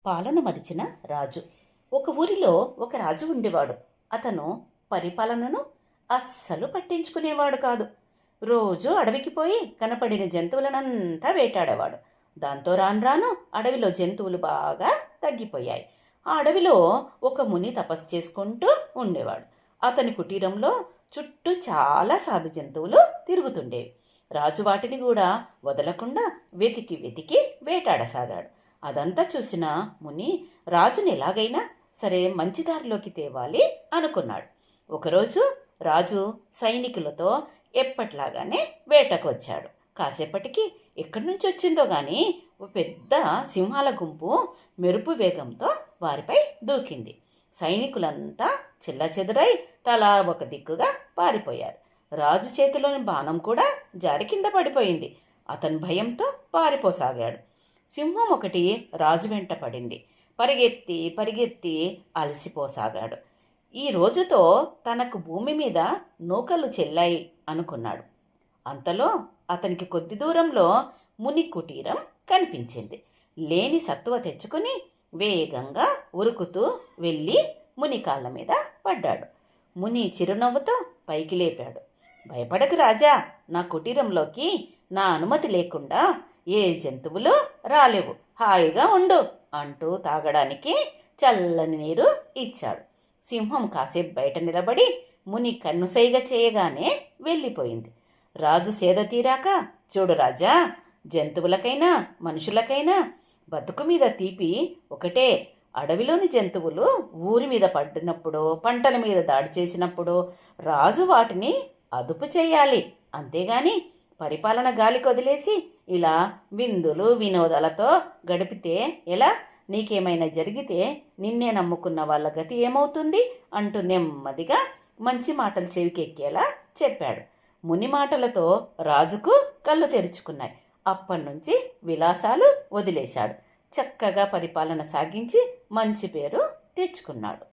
పాలన మరిచిన రాజు. ఒక ఊరిలో ఒక రాజు ఉండేవాడు. అతను పరిపాలనను అస్సలు పట్టించుకునేవాడు కాదు. రోజు అడవికి పోయి కనపడిన జంతువులనంతా వేటాడేవాడు. దాంతో రాను రాను అడవిలో జంతువులు బాగా తగ్గిపోయాయి. ఆ అడవిలో ఒక ముని తపస్సు చేసుకుంటూ ఉండేవాడు. అతని కుటీరంలో చుట్టూ చాలా సాధు జంతువులు తిరుగుతుండేవి. రాజు వాటిని కూడా వదలకుండా వెతికి వెతికి వేటాడసాగాడు. అదంతా చూసిన ముని రాజుని ఎలాగైనా సరే మంచి దారిలోకి తేవాలి అనుకున్నాడు. ఒకరోజు రాజు సైనికులతో ఎప్పట్లాగానే వేటకు వచ్చాడు. కాసేపటికి ఎక్కడి నుంచి వచ్చిందో గాని ఓ పెద్ద సింహాల గుంపు మెరుపు వేగంతో వారిపై దూకింది. సైనికులంతా చెల్లాచెదురై తలా ఒక దిక్కుగా పారిపోయారు. రాజు చేతిలోని బాణం కూడా జారి కింద పడిపోయింది. అతను భయంతో పారిపోసాగాడు. సింహం ఒకటి రాజు వెంట పడింది. పరిగెత్తి పరిగెత్తి అలసిపోసాగాడు. ఈ రోజుతో తనకు భూమి మీద నూకలు చెల్లాయి అనుకున్నాడు. అంతలో అతనికి కొద్ది దూరంలో ముని కుటీరం కనిపించింది. లేని సత్తువ తెచ్చుకుని వేగంగా ఉరుకుతూ వెళ్ళి ముని కాళ్ళ మీద పడ్డాడు. ముని చిరునవ్వుతో పైకి లేపాడు. భయపడకు రాజా, నా కుటీరంలోకి నా అనుమతి లేకుండా ఏ జంతువులు రాలేవు, హాయిగా ఉండు అంటూ తాగడానికి చల్లని నీరు ఇచ్చాడు. సింహం కాసేపు బయట నిలబడి ముని కన్నుసైగ చేయగానే వెళ్ళిపోయింది. రాజు సేద తీరాక, చూడు రాజా, జంతువులకైనా మనుషులకైనా బతుకు మీద తీపి ఒకటే. అడవిలోని జంతువులు ఊరి మీద పడినప్పుడు, పంటల మీద దాడి చేసినప్పుడు రాజు వాటిని అదుపు చేయాలి. అంతేగాని పరిపాలన గాలికి వదిలేసి ఇలా విందులు వినోదాలతో గడిపితే ఎలా? నీకేమైనా జరిగితే నిన్నే నమ్ముకున్న వాళ్ళ గతి ఏమవుతుంది అంటూ నెమ్మదిగా మంచి మాటలు చెవికెక్కేలా చెప్పాడు. ముని మాటలతో రాజుకు కళ్ళు తెరుచుకున్నాయి. అప్పటినుంచి విలాసాలు వదిలేశాడు. చక్కగా పరిపాలన సాగించి మంచి పేరు తెచ్చుకున్నాడు.